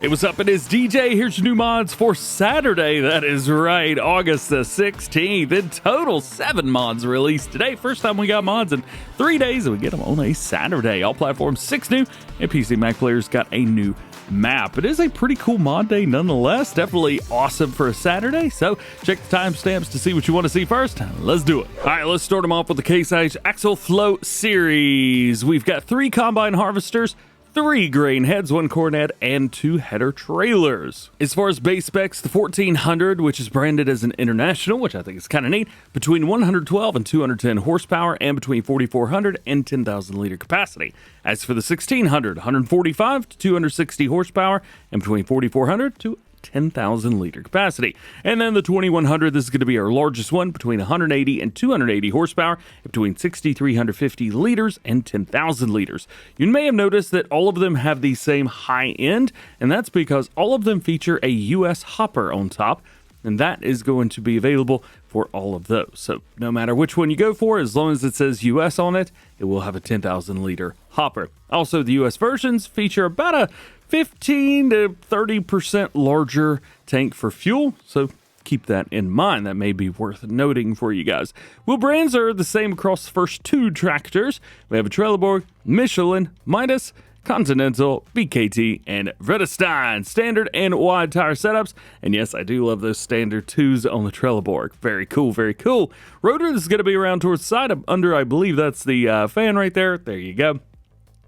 Hey, what's up? It is DJ. Here's your new mods for Saturday. That is right, August the 16th. In total, 7 mods released today. First time we got mods in 3 days, and we get them on a Saturday. All platforms, 6 new, and PC Mac players got a new map. It is a pretty cool mod day nonetheless. Definitely awesome for a Saturday. So check the timestamps to see what you want to see first. Let's do it. All right, let's start them off with the Case IH Axial-Flow series. We've got 3 combine harvesters, 3 grain heads, 1 corn head, and 2 header trailers. As far as base specs, the 1400, which is branded as an international, which I think is kind of neat, between 112 and 210 horsepower, and between 4,400 and 10,000 liter capacity. As for the 1600, 145 to 260 horsepower, and between 4,400 to 10,000 liter capacity. And then the 2100, this is going to be our largest one, between 180 and 280 horsepower, between 6,350 liters and 10,000 liters. You may have noticed that all of them have the same high end, and that's because all of them feature a US hopper on top, and that is going to be available for all of those. So no matter which one you go for, as long as it says US on it, it will have a 10,000 liter hopper. Also, the US versions feature about a 15 to 30% larger tank for fuel, so keep that in mind. That may be worth noting for you guys. Wheel brands are the same across the first 2 tractors. We have a Trelleborg, Michelin, Midas, Continental, BKT, and Vredestein. Standard and wide tire setups. And yes, I do love those standard 2s on the Trelleborg. Very cool, very cool. Rotor is going to be around towards the side of under, I believe that's the fan right there. There you go.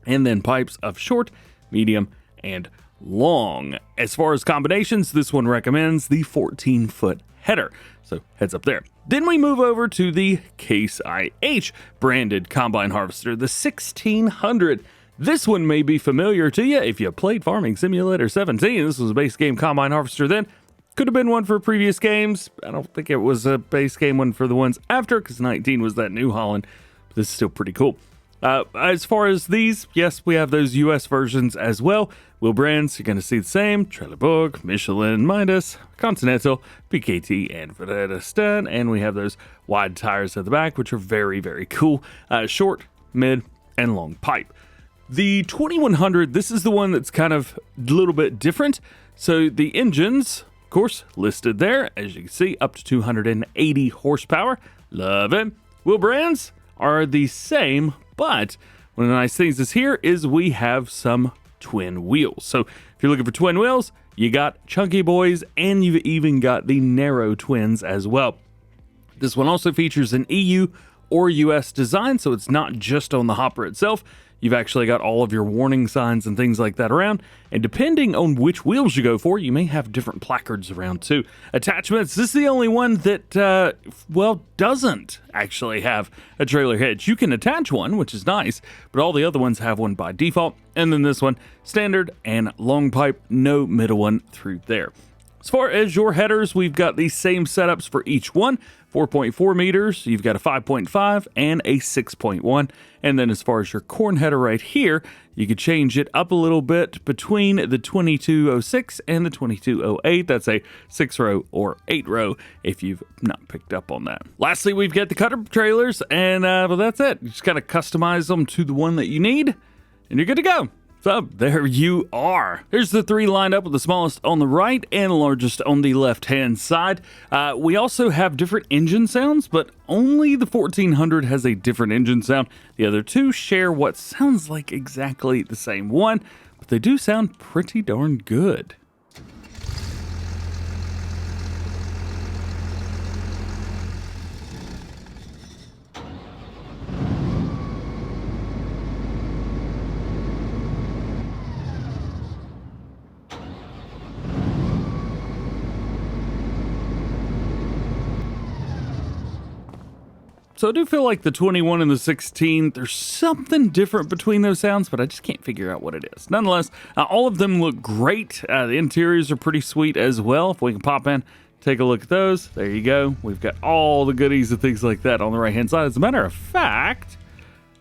And then pipes of short, medium, and long. As far as combinations, this one recommends the 14-foot header. So heads up there. Then we move over to the Case IH branded combine harvester, the 1600. This one may be familiar to you if you played Farming Simulator 17. This was a base game combine harvester then. Could have been one for previous games. I don't think it was a base game one for the ones after, because 19 was that New Holland. But this is still pretty cool. As far as these, yes, we have those US versions as well. Wheel brands, you're going to see the same. Trelleborg, Michelin, Midas, Continental, BKT, and Vredestein. And we have those wide tires at the back, which are very, very cool. Short, mid, and long pipe. The 2100, this is the one that's kind of a little bit different. So the engines, of course, listed there. As you can see, up to 280 horsepower. Love it. Wheel brands are the same, but one of the nice things here is we have some twin wheels. So if you're looking for twin wheels, you got chunky boys, and you've even got the narrow twins as well. This one also features an EU or US design, so it's not just on the hopper itself. You've actually got all of your warning signs and things like that around. And depending on which wheels you go for, you may have different placards around too. Attachments, this is the only one that, doesn't actually have a trailer hitch. You can attach one, which is nice, but all the other ones have one by default. And then this one, standard and long pipe, no middle one through there. As far as your headers, we've got the same setups for each one. 4.4 meters, you've got a 5.5 and a 6.1. And then as far as your corn header right here, you could change it up a little bit between the 2206 and the 2208. That's a 6-row or 8-row if you've not picked up on that. Lastly, we've got the cutter trailers, and that's it. You just got to customize them to the one that you need, and you're good to go. So there you are. Here's the 3 lined up, with the smallest on the right and the largest on the left-hand side. We also have different engine sounds, but only the 1400 has a different engine sound. The other 2 share what sounds like exactly the same one, but they do sound pretty darn good. So I do feel like the 21 and the 16, there's something different between those sounds, but I just can't figure out what it is. Nonetheless, all of them look great. The interiors are pretty sweet as well. If we can pop in, take a look at those. There you go. We've got all the goodies and things like that on the right-hand side. As a matter of fact,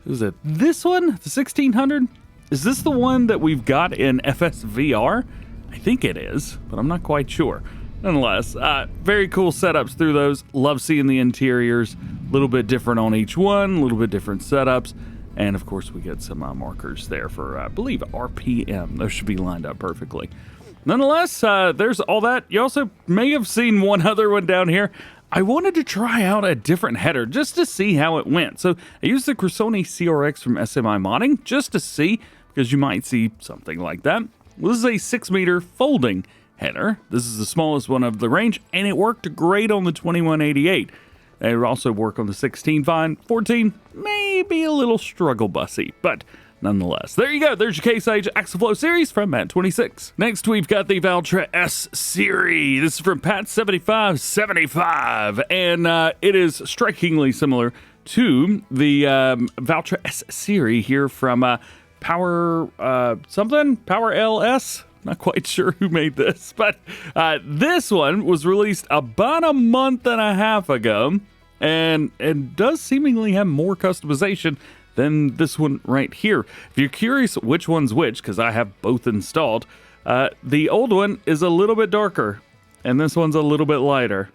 is it this one, the 1600? Is this the one that we've got in FSVR? I think it is, but I'm not quite sure. Nonetheless, very cool setups through those. Love seeing the interiors. A little bit different on each one, a little bit different setups. And of course, we get some markers there for, I believe, RPM. Those should be lined up perfectly. Nonetheless, there's all that. You also may have seen one other one down here. I wanted to try out a different header just to see how it went. So I used the Cressoni CRX from SMI Modding just to see, because you might see something like that. This is a 6-meter folding header. This is the smallest one of the range, and it worked great on the 2188. It would also work on the 16 fine. 14, maybe a little struggle bussy, but nonetheless. There you go. There's your Case IH Axial-Flow series from Matt26. Next, we've got the Valtra S Serie. This is from Pat7575, and it is strikingly similar to the Valtra S Serie here from Power LS. Not quite sure who made this, but this one was released about a month and a half ago, and does seemingly have more customization than this one right here. If you're curious which one's which, because I have both installed, the old one is a little bit darker, and this one's a little bit lighter.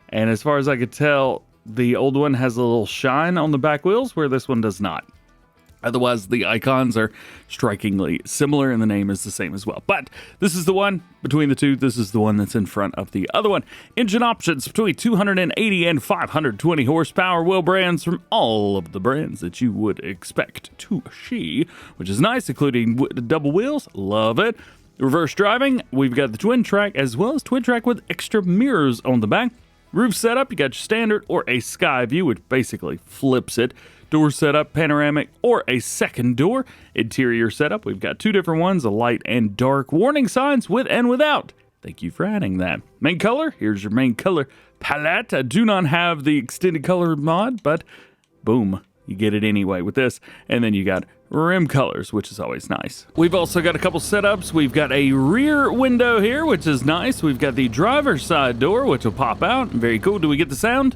And as far as I could tell, the old one has a little shine on the back wheels, where this one does not. Otherwise, the icons are strikingly similar, and the name is the same as well. But this is the one between the two. This is the one that's in front of the other one. Engine options between 280 and 520 horsepower. Wheel brands from all of the brands that you would expect to see, which is nice, including double wheels. Love it. Reverse driving, we've got the twin track, as well as twin track with extra mirrors on the back. Roof setup, you got your standard or a sky view, which basically flips it. Door setup, panoramic, or a second door. Interior setup, we've got two different ones, a light and dark. Warning signs with and without. Thank you for adding that. Main color, here's your main color palette. I do not have the extended color mod, but boom, you get it anyway with this. And then you got rim colors, which is always nice. We've also got a couple setups. We've got a rear window here, which is nice. We've got the driver's side door, which will pop out. Very cool. Do we get the sound?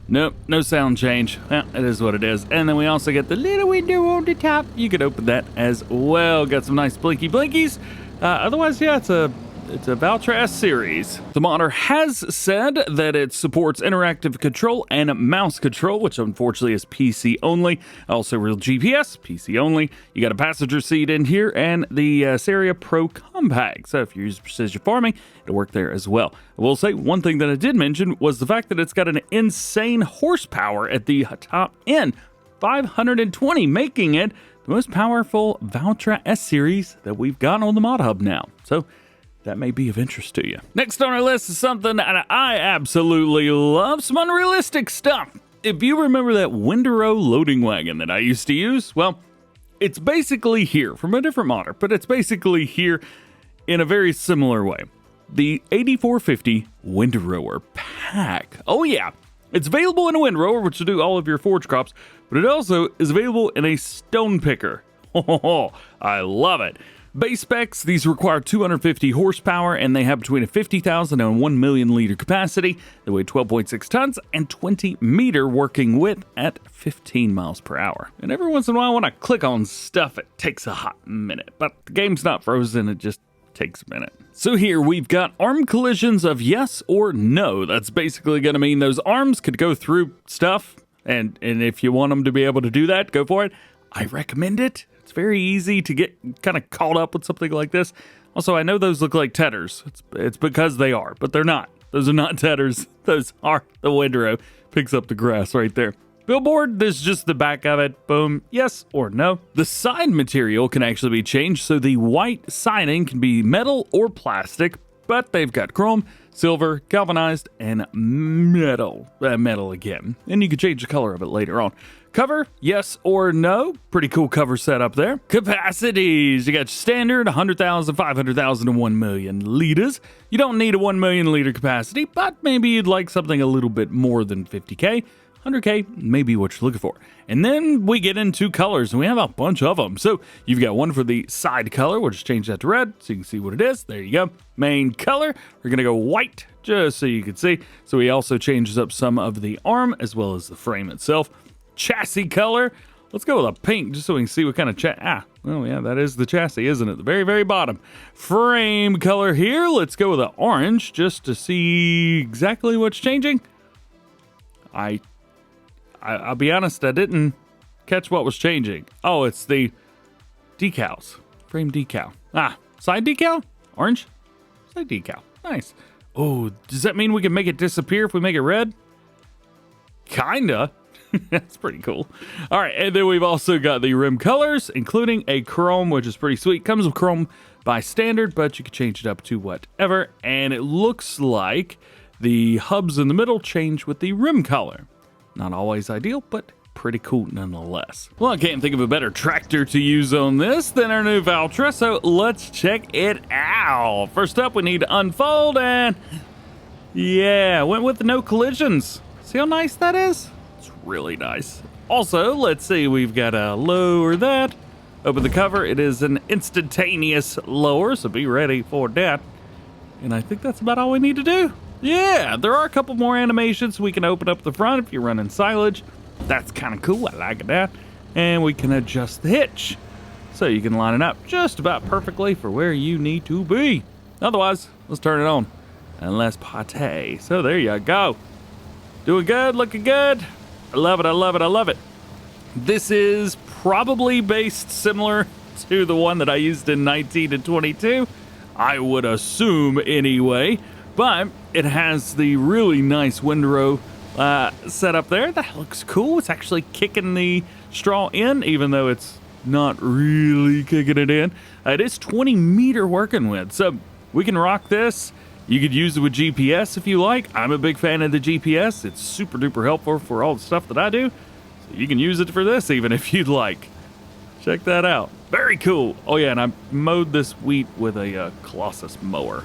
Nope, no sound change. Well, it is what it is. And then we also get the little window on the top. You could open that as well. Got some nice blinky blinkies. Otherwise, yeah, it's a Valtra S series. The modder has said that it supports interactive control and mouse control, which unfortunately is PC only. Also real GPS, PC only. You got a passenger seat in here and the Serie Pro Compact. So if you use precision farming, it'll work there as well. I will say one thing that I did mention was the fact that it's got an insane horsepower at the top end. 520, making it the most powerful Valtra S series that we've got on the Mod Hub now. So that may be of interest to you. Next on our list is something that I absolutely love, some unrealistic stuff. If you remember that Windrower loading wagon that I used to use, well, it's basically here from a different modder, but it's basically here in a very similar way. The 8450 Windrower Pack. Oh yeah, it's available in a windrower, which will do all of your forage crops, but it also is available in a stone picker. Oh, I love it. Base specs, these require 250 horsepower, and they have between a 50,000 and 1 million liter capacity. They weigh 12.6 tons and 20 meter working width at 15 miles per hour. And every once in a while, when I click on stuff, it takes a hot minute. But the game's not frozen, it just takes a minute. So here we've got arm collisions of yes or no. That's basically going to mean those arms could go through stuff, and if you want them to be able to do that, go for it. I recommend it. It's very easy to get kind of caught up with something like this. Also, I know those look like tethers. It's because they are, but they're not. Those are not tethers. Those are the windrow. Picks up the grass right there. Billboard, there's just the back of it. Boom. Yes or no. The side material can actually be changed, so the white siding can be metal or plastic, but they've got chrome, silver, galvanized, and metal. Metal again. And you can change the color of it later on. Cover, yes or no. Pretty cool cover setup there. Capacities, you got your standard 100,000, 500,000, and 1 million liters. You don't need a 1 million liter capacity, but maybe you'd like something a little bit more than 50K. 100K may be what you're looking for. And then we get into colors, and we have a bunch of them. So you've got one for the side color. We'll just change that to red so you can see what it is. There you go. Main color, we're going to go white just so you can see. So he also changes up some of the arm as well as the frame itself. Chassis color, let's go with a pink just so we can see what kind of oh yeah, that is the chassis, isn't it? The very, very bottom. Frame color here, let's go with an orange just to see exactly what's changing. I'll be honest, I didn't catch what was changing. Oh, it's the decals. Frame decal. Side decal? Orange? Side decal. Nice. Oh, does that mean we can make it disappear if we make it red? Kinda. That's pretty cool. All right, and then we've also got the rim colors, including a chrome, which is pretty sweet. Comes with chrome by standard, but you can change it up to whatever. And it looks like the hubs in the middle change with the rim color. Not always ideal, but pretty cool nonetheless. Well, I can't think of a better tractor to use on this than our new Valtra, so let's check it out. First up, we need to unfold, and yeah, went with the no collisions. See how nice that is? It's really nice. Also, let's see, we've got to lower that. Open the cover. It is an instantaneous lower, so be ready for that. And I think that's about all we need to do. Yeah, there are a couple more animations. We can open up the front if you're running silage. That's kind of cool. I like that. And we can adjust the hitch, so you can line it up just about perfectly for where you need to be. Otherwise, let's turn it on and let's partay. So there you go. Doing good, looking good. I love it, I love it, I love it. This is probably based similar to the one that I used in 19 and 22. I would assume anyway. But it has the really nice windrow set up there. That looks cool. It's actually kicking the straw in, even though it's not really kicking it in. It is 20 meter working with, so we can rock this. You could use it with GPS if you like. I'm a big fan of the GPS. It's super duper helpful for all the stuff that I do. So you can use it for this even if you'd like. Check that out. Very cool. Oh yeah, and I mowed this wheat with a Colossus mower,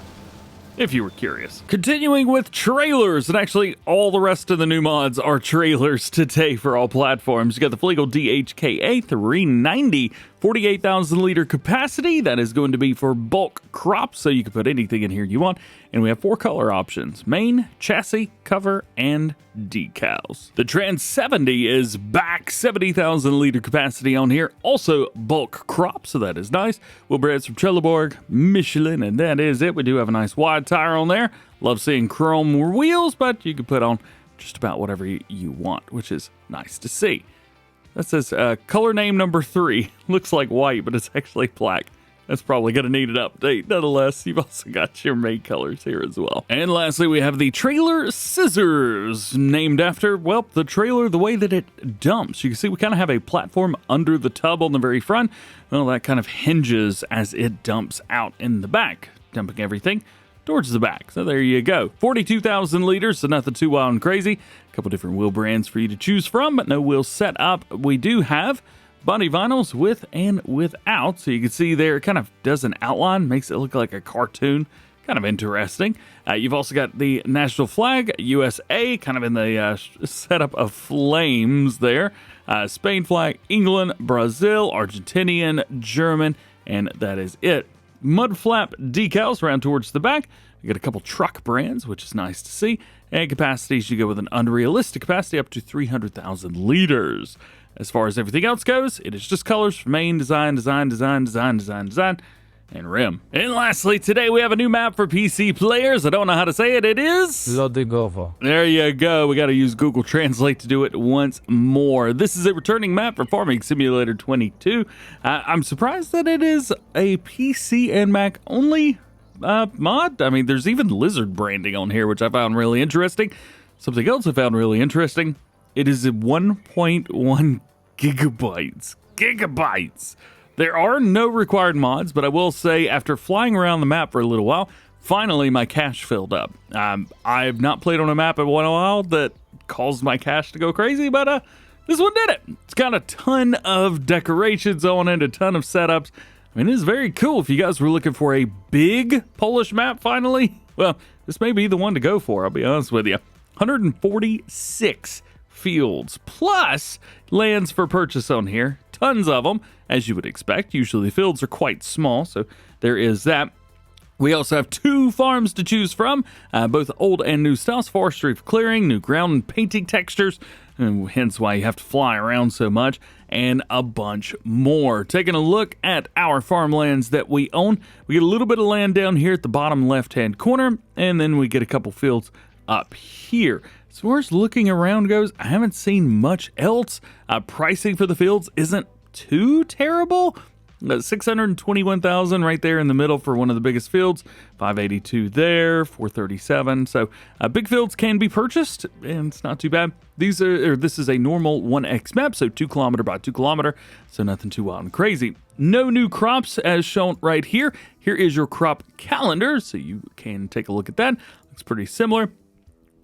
if you were curious. Continuing with trailers, and actually all the rest of the new mods are trailers today for all platforms. You got the Fliegl DHKA390, 48,000 liter capacity. That is going to be for bulk crops, so you can put anything in here you want. And we have 4 color options: main, chassis, cover, and decals. The Trans 70 is back, 70,000 liter capacity on here. Also bulk crop, so that is nice. Wheelbreads from Trelleborg, Michelin, and that is it. We do have a nice wide tire on there. Love seeing chrome wheels, but you can put on just about whatever you want, which is nice to see. That says color name number 3. Looks like white, but it's actually black. That's probably going to need an update. Nonetheless, you've also got your main colors here as well. And lastly, we have the trailer scissors, named after, well, the trailer, the way that it dumps. You can see we kind of have a platform under the tub on the very front. Well, that kind of hinges as it dumps out in the back, dumping everything towards the back. So there you go. 42,000 liters, so nothing too wild and crazy. A couple different wheel brands for you to choose from, but no wheel set up. We do have body vinyls with and without, so you can see there it kind of does an outline, makes it look like a cartoon. Kind of interesting. You've also got the national flag, USA, kind of in the setup of flames there. Spain flag, England, Brazil, Argentinian, German, and that is it. Mud flap decals around towards the back. You got a couple truck brands, which is nice to see. And capacities, you go with an unrealistic capacity up to 300,000 liters. As far as everything else goes, it is just colors for main, design, and rim. And lastly, today we have a new map for PC players. I don't know how to say it. It is Lodygowo. There you go. We got to use Google Translate to do it once more. This is a returning map for Farming Simulator 22. I'm surprised that it is a PC and Mac only mod. I mean, there's even lizard branding on here, which I found really interesting. Something else I found really interesting. It is 1.1 gigabytes. There are no required mods, but I will say after flying around the map for a little while, finally my cache filled up. I have not played on a map in a while that caused my cache to go crazy, but this one did it. It's got a ton of decorations on it, a ton of setups. I mean, it is very cool. If you guys were looking for a big Polish map finally, well, this may be the one to go for, I'll be honest with you. 146 fields plus lands for purchase on here. Tons of them, as you would expect. Usually fields are quite small, so there is that. We also have 2 farms to choose from, both old and new styles, forestry for clearing, new ground and painting textures, and hence why you have to fly around so much, and a bunch more. Taking a look at our farmlands that we own, we get a little bit of land down here at the bottom left-hand corner, and then we get a couple fields up here. As far as looking around goes, I haven't seen much else. Pricing for the fields isn't too terrible. 621,000 right there in the middle for one of the biggest fields. 582 there, 437. So big fields can be purchased, and it's not too bad. This is a normal 1x map, so 2 kilometer by 2 kilometer, so nothing too wild and crazy. No new crops as shown right here. Here is your crop calendar, so you can take a look at that. Looks pretty similar.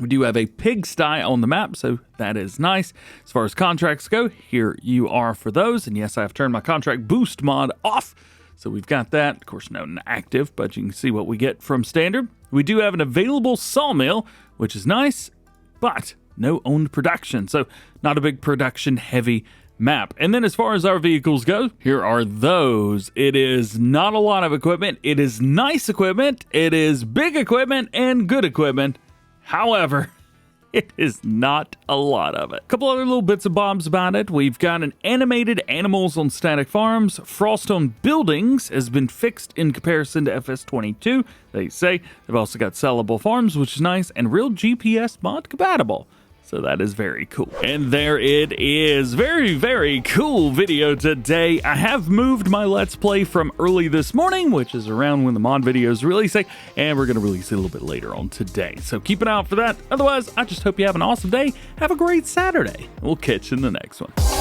We do have a pigsty on the map, so that is nice. As far as contracts go, here you are for those. And yes, I have turned my contract boost mod off. So we've got that. Of course, no active, but you can see what we get from standard. We do have an available sawmill, which is nice, but no owned production. So not a big production heavy map. And then as far as our vehicles go, here are those. It is not a lot of equipment. It is nice equipment. It is big equipment and good equipment. However, it is not a lot of it. A couple other little bits and bobs about it. We've got an animated animals on static farms. Frost on buildings has been fixed in comparison to FS22. They say they've also got sellable farms, which is nice, and real GPS mod compatible. So that is very cool. And there it is. Very, very cool video today. I have moved my Let's Play from early this morning, which is around when the mod video is releasing, and we're going to release it a little bit later on today. So keep an eye out for that. Otherwise, I just hope you have an awesome day. Have a great Saturday. We'll catch you in the next one.